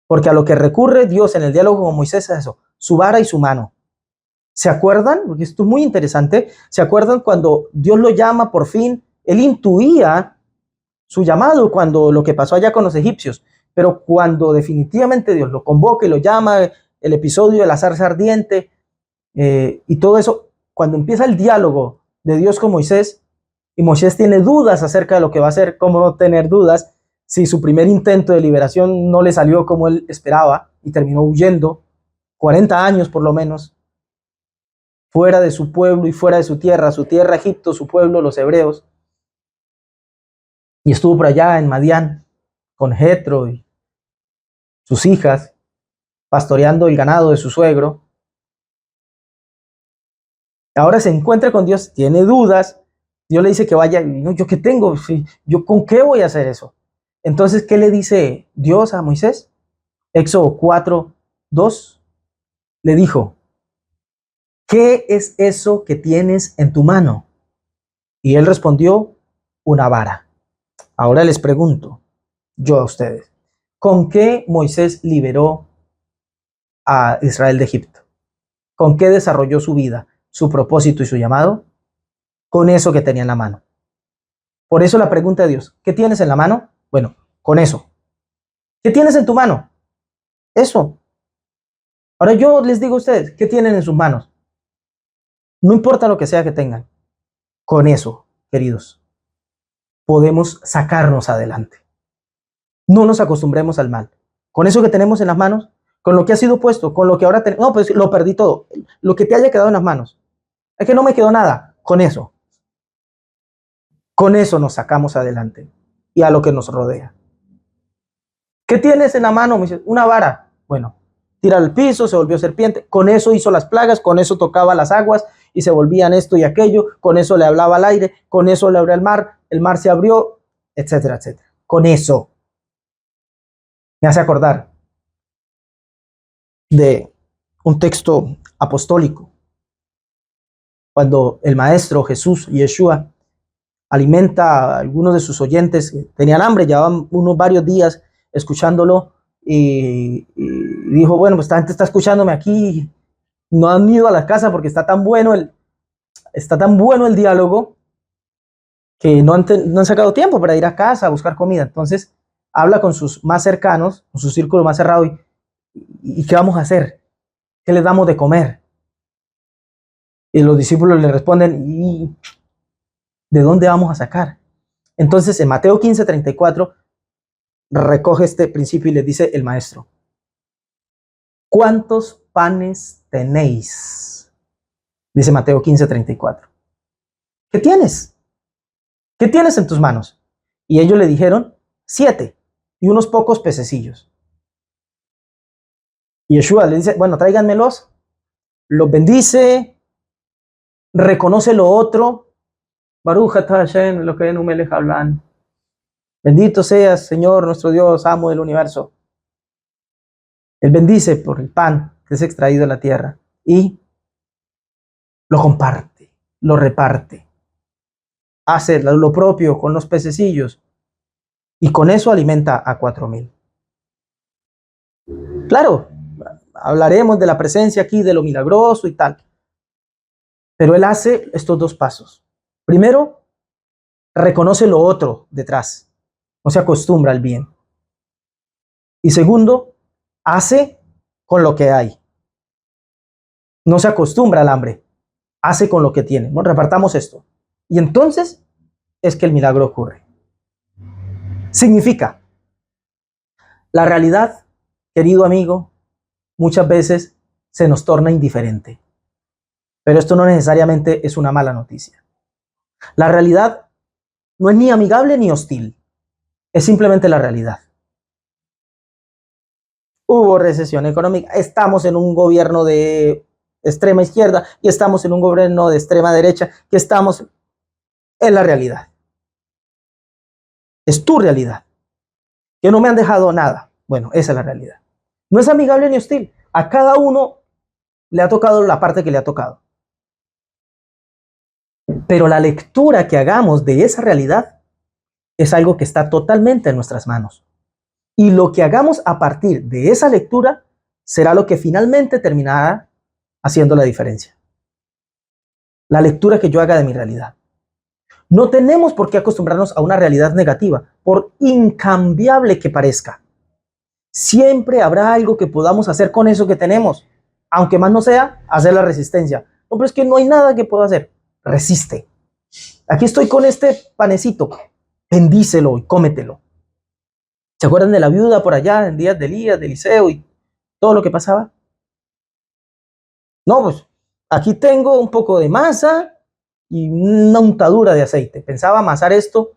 porque a lo que recurre Dios en el diálogo con Moisés es eso, su vara y su mano. ¿Se acuerdan? Porque esto es muy interesante. ¿Se acuerdan cuando Dios lo llama por fin? Él intuía su llamado cuando lo que pasó allá con los egipcios, pero cuando definitivamente Dios lo convoca y lo llama, el episodio de la zarza ardiente y todo eso, cuando empieza el diálogo de Dios con Moisés, y Moisés tiene dudas acerca de lo que va a hacer, cómo no tener dudas, si su primer intento de liberación no le salió como él esperaba y terminó huyendo, 40 años por lo menos, fuera de su pueblo y fuera de su tierra Egipto, su pueblo, los hebreos, y estuvo por allá en Madián con Jetro y sus hijas, pastoreando el ganado de su suegro. Ahora se encuentra con Dios, tiene dudas, Dios le dice que vaya, no, ¿yo qué tengo? ¿Yo con qué voy a hacer eso? Entonces, ¿qué le dice Dios a Moisés? Éxodo 4:2 le dijo, ¿qué es eso que tienes en tu mano? Y él respondió, una vara. Ahora les pregunto, yo a ustedes, ¿con qué Moisés liberó a Israel de Egipto? ¿Con qué desarrolló su vida, su propósito y su llamado? Con eso que tenía en la mano. Por eso la pregunta de Dios, ¿qué tienes en la mano? Bueno, con eso. ¿Qué tienes en tu mano? Eso. Ahora yo les digo a ustedes, ¿qué tienen en sus manos? No importa lo que sea que tengan. Con eso, queridos, podemos sacarnos adelante. No nos acostumbremos al mal. Con eso que tenemos en las manos, con lo que ha sido puesto, con lo que ahora tenemos, no, pues lo perdí todo. Lo que te haya quedado en las manos. Es que no me quedó nada. Con eso. Con eso nos sacamos adelante y a lo que nos rodea. ¿Qué tienes en la mano? Me dice, una vara. Bueno, tira al piso, se volvió serpiente. Con eso hizo las plagas, con eso tocaba las aguas y se volvían esto y aquello. Con eso le hablaba al aire, con eso le abrió el mar se abrió, etcétera, etcétera. Con eso. Me hace acordar de un texto apostólico, cuando el maestro Jesús, Yeshua, alimenta a algunos de sus oyentes que tenían hambre, llevaban varios días escuchándolo y dijo, bueno, pues esta gente está escuchándome aquí, no han ido a la casa porque está tan bueno el diálogo que no han sacado tiempo para ir a casa a buscar comida. Entonces habla con sus más cercanos, con su círculo más cerrado y ¿qué vamos a hacer? ¿Qué les damos de comer? Y los discípulos le responden, ¿y de dónde vamos a sacar? Entonces en Mateo 15:34 recoge este principio y les dice el maestro, ¿cuántos panes tenéis? Dice Mateo 15:34. ¿Qué tienes? ¿Qué tienes en tus manos? Y ellos le dijeron, 7 y unos pocos pececillos. Y Yeshua le dice, bueno, tráiganmelos, los bendice, reconoce lo otro, Baruch atah Hashem, lo que en Umelech hablan. Bendito seas, Señor, nuestro Dios, amo del universo. Él bendice por el pan que es extraído de la tierra y lo comparte, lo reparte. Hace lo propio con los pececillos y con eso alimenta a 4,000. Claro, hablaremos de la presencia aquí, de lo milagroso y tal. Pero él hace estos dos pasos. Primero, reconoce lo otro detrás. No se acostumbra al bien. Y segundo, hace con lo que hay. No se acostumbra al hambre. Hace con lo que tiene. Bueno, repartamos esto. Y entonces es que el milagro ocurre. Significa, la realidad, querido amigo, muchas veces se nos torna indiferente. Pero esto no necesariamente es una mala noticia. La realidad no es ni amigable ni hostil. Es simplemente la realidad. Hubo recesión económica, estamos en un gobierno de extrema izquierda y estamos en un gobierno de extrema derecha, que estamos en la realidad. Es tu realidad. Que no me han dejado nada. Bueno, esa es la realidad. No es amigable ni hostil. A cada uno le ha tocado la parte que le ha tocado. Pero la lectura que hagamos de esa realidad es algo que está totalmente en nuestras manos. Y lo que hagamos a partir de esa lectura será lo que finalmente terminará haciendo la diferencia. La lectura que yo haga de mi realidad. No tenemos por qué acostumbrarnos a una realidad negativa, por incambiable que parezca. Siempre habrá algo que podamos hacer con eso que tenemos, aunque más no sea hacer la resistencia. No, pero es que no hay nada que pueda hacer. Resiste. Aquí estoy con este panecito. Bendícelo y cómetelo. ¿Se acuerdan de la viuda por allá en días de Elías, de Eliseo y todo lo que pasaba? No, pues aquí tengo un poco de masa y una untadura de aceite. Pensaba amasar esto,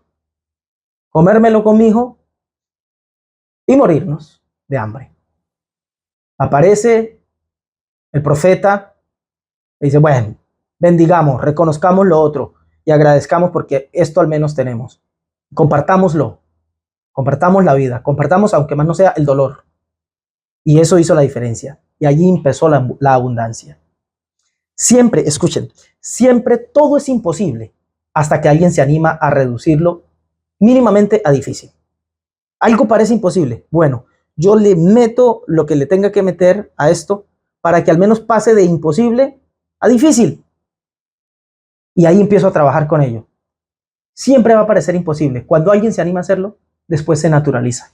comérmelo con mi hijo y morirnos de hambre. Aparece el profeta y dice, bueno, bendigamos, reconozcamos lo otro y agradezcamos porque esto al menos tenemos. Compartámoslo, compartamos la vida, compartamos aunque más no sea el dolor. Y eso hizo la diferencia. Y allí empezó la abundancia. Siempre, escuchen, siempre todo es imposible hasta que alguien se anima a reducirlo mínimamente a difícil. Algo parece imposible. Bueno, yo le meto lo que le tenga que meter a esto para que al menos pase de imposible a difícil. Y ahí empiezo a trabajar con ello. Siempre va a parecer imposible. Cuando alguien se anima a hacerlo, después se naturaliza.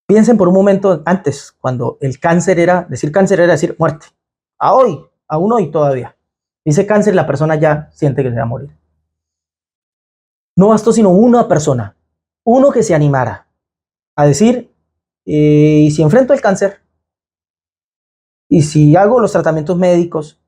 Piensen por un momento antes, cuando el cáncer era decir muerte. Aún hoy todavía. Dice cáncer, la persona ya siente que se va a morir. No bastó sino una persona, uno que se animara a decir, ¿y si enfrento el cáncer? ¿Y si hago los tratamientos médicos?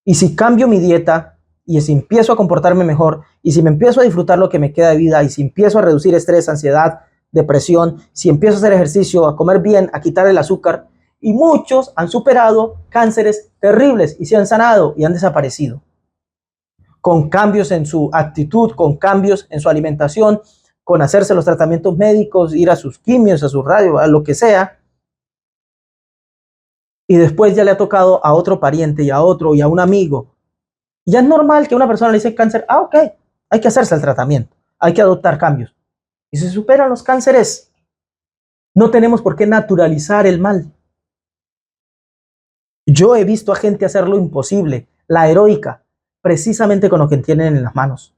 ¿Y si cambio mi dieta? ¿Y si empiezo a comportarme mejor? ¿Y si me empiezo a disfrutar lo que me queda de vida? ¿Y si empiezo a reducir estrés, ansiedad, depresión? ¿Si empiezo a hacer ejercicio, a comer bien, a quitar el azúcar? Y muchos han superado cánceres terribles y se han sanado y han desaparecido. Con cambios en su actitud, con cambios en su alimentación, con hacerse los tratamientos médicos, ir a sus quimios, a sus radios, a lo que sea. Y después ya le ha tocado a otro pariente y a otro y a un amigo. Y ya es normal que una persona le dice cáncer, ok, hay que hacerse el tratamiento, hay que adoptar cambios. Y se superan los cánceres. No tenemos por qué naturalizar el mal. Yo he visto a gente hacer lo imposible, la heroica, precisamente con lo que tienen en las manos.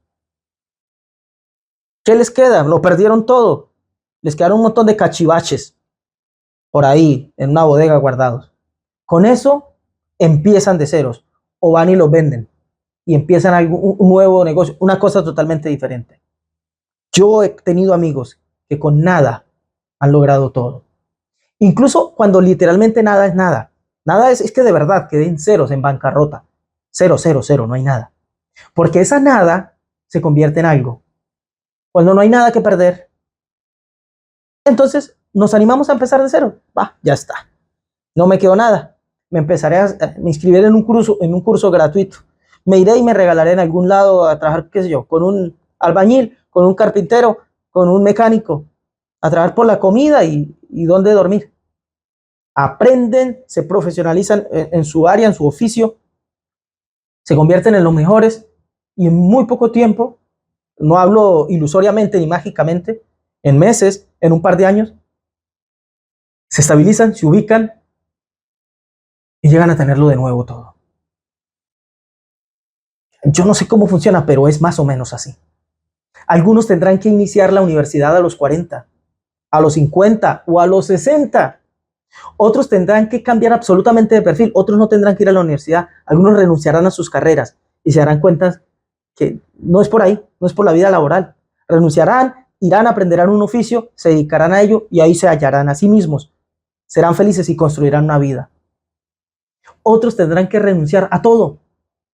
¿Qué les queda? Lo perdieron todo. Les quedaron un montón de cachivaches por ahí en una bodega guardados. Con eso empiezan de ceros o van y los venden y empiezan un nuevo negocio, una cosa totalmente diferente. Yo he tenido amigos que con nada han logrado todo. Incluso cuando literalmente nada es nada. Nada es que de verdad queden ceros en bancarrota. Cero, cero, cero, no hay nada. Porque esa nada se convierte en algo. Cuando no hay nada que perder, entonces nos animamos a empezar de cero. Ya está. No me quedó nada. Me inscribiré en un curso gratuito. Me iré y me regalaré en algún lado a trabajar, qué sé yo, con un albañil, con un carpintero, con un mecánico, a trabajar por la comida y dónde dormir. Aprenden, se profesionalizan en su área, en su oficio, se convierten en los mejores y en muy poco tiempo, no hablo ilusoriamente ni mágicamente, en meses, en un par de años, se estabilizan, se ubican y llegan a tenerlo de nuevo todo. Yo no sé cómo funciona, pero es más o menos así. Algunos tendrán que iniciar la universidad a los 40, a los 50 o a los 60. Otros tendrán que cambiar absolutamente de perfil, otros no tendrán que ir a la universidad, algunos renunciarán a sus carreras y se darán cuenta que no es por ahí, no es por la vida laboral. Renunciarán, irán, aprenderán un oficio, se dedicarán a ello y ahí se hallarán a sí mismos. Serán felices y construirán una vida. Otros tendrán que renunciar a todo.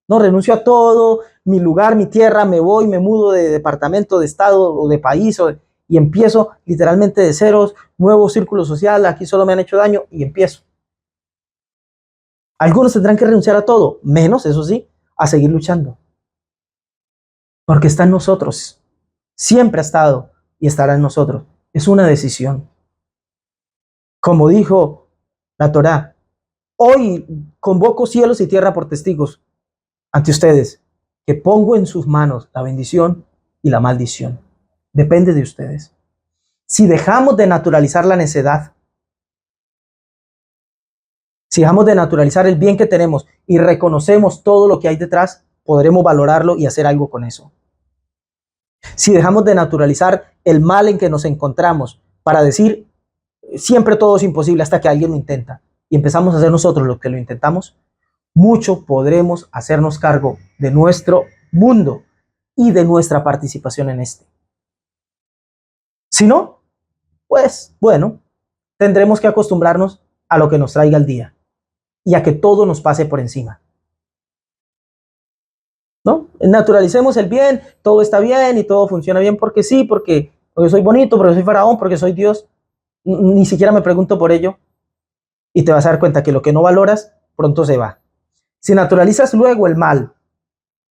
No, renuncio a todo, mi lugar, mi tierra, me voy, me mudo de departamento, de estado o de país y empiezo literalmente de ceros, nuevo círculo social, aquí solo me han hecho daño y empiezo. Algunos tendrán que renunciar a todo, menos, eso sí, a seguir luchando. Porque está en nosotros, siempre ha estado y estará en nosotros. Es una decisión. Como dijo la Torá, hoy convoco cielos y tierra por testigos ante ustedes, que pongo en sus manos la bendición y la maldición. Depende de ustedes. Si dejamos de naturalizar la necedad, si dejamos de naturalizar el bien que tenemos y reconocemos todo lo que hay detrás, podremos valorarlo y hacer algo con eso. Si dejamos de naturalizar el mal en que nos encontramos para decir siempre todo es imposible hasta que alguien lo intenta y empezamos a hacer nosotros lo que lo intentamos, mucho podremos hacernos cargo de nuestro mundo y de nuestra participación en este. Si no, pues bueno, tendremos que acostumbrarnos a lo que nos traiga el día y a que todo nos pase por encima. ¿No? Naturalicemos el bien, todo está bien y todo funciona bien porque sí, porque soy bonito, porque soy faraón, porque soy Dios. Ni siquiera me pregunto por ello y te vas a dar cuenta que lo que no valoras pronto se va. Si naturalizas luego el mal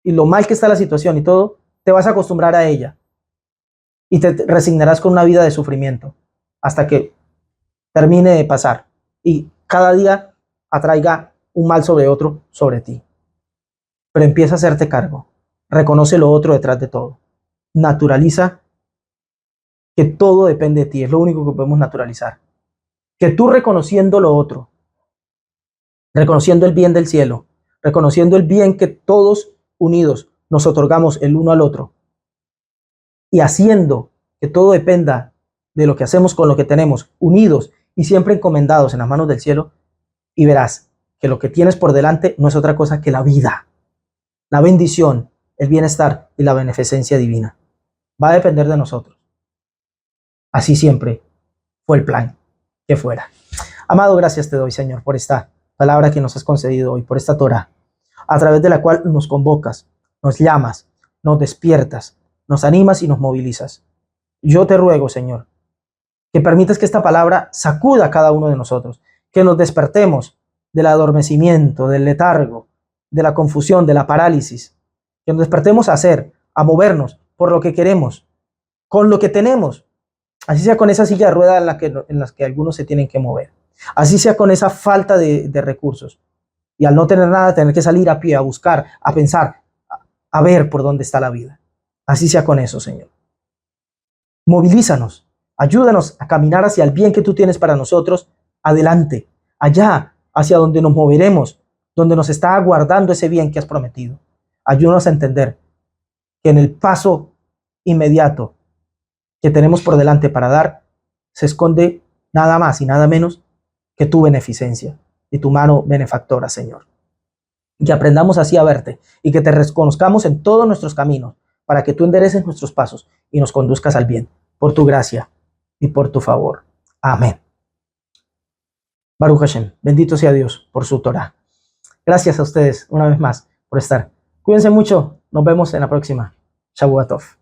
y lo mal que está la situación y todo, te vas a acostumbrar a ella y te resignarás con una vida de sufrimiento hasta que termine de pasar y cada día atraiga un mal sobre otro, sobre ti. Pero empieza a hacerte cargo. Reconoce lo otro detrás de todo. Naturaliza que todo depende de ti. Es lo único que podemos naturalizar. Que tú reconociendo lo otro, reconociendo el bien del cielo, reconociendo el bien que todos unidos nos otorgamos el uno al otro y haciendo que todo dependa de lo que hacemos con lo que tenemos, unidos y siempre encomendados en las manos del cielo, y verás que lo que tienes por delante no es otra cosa que la vida, la bendición, el bienestar y la beneficencia divina. Va a depender de nosotros. Así siempre fue el plan que fuera. Amado, gracias te doy, Señor, por esta palabra que nos has concedido hoy, por esta Torá, a través de la cual nos convocas, nos llamas, nos despiertas, nos animas y nos movilizas. Yo te ruego, Señor, que permitas que esta palabra sacuda a cada uno de nosotros, que nos despertemos del adormecimiento, del letargo, de la confusión, de la parálisis, que nos despertemos a hacer, a movernos por lo que queremos, con lo que tenemos, así sea con esa silla de ruedas en las que algunos se tienen que mover, así sea con esa falta de recursos, y al no tener nada, tener que salir a pie, a buscar, a pensar, a ver por dónde está la vida. Así sea con eso, Señor. Movilízanos, ayúdanos a caminar hacia el bien que tú tienes para nosotros, adelante, allá, hacia donde nos moveremos, donde nos está aguardando ese bien que has prometido. Ayúdanos a entender que en el paso inmediato que tenemos por delante para dar, se esconde nada más y nada menos que tu beneficencia y tu mano benefactora, Señor. Y que aprendamos así a verte y que te reconozcamos en todos nuestros caminos para que tú endereces nuestros pasos y nos conduzcas al bien, por tu gracia y por tu favor. Amén. Baruch Hashem, bendito sea Dios por su Torah. Gracias a ustedes una vez más por estar. Cuídense mucho, nos vemos en la próxima. Shavua Tov.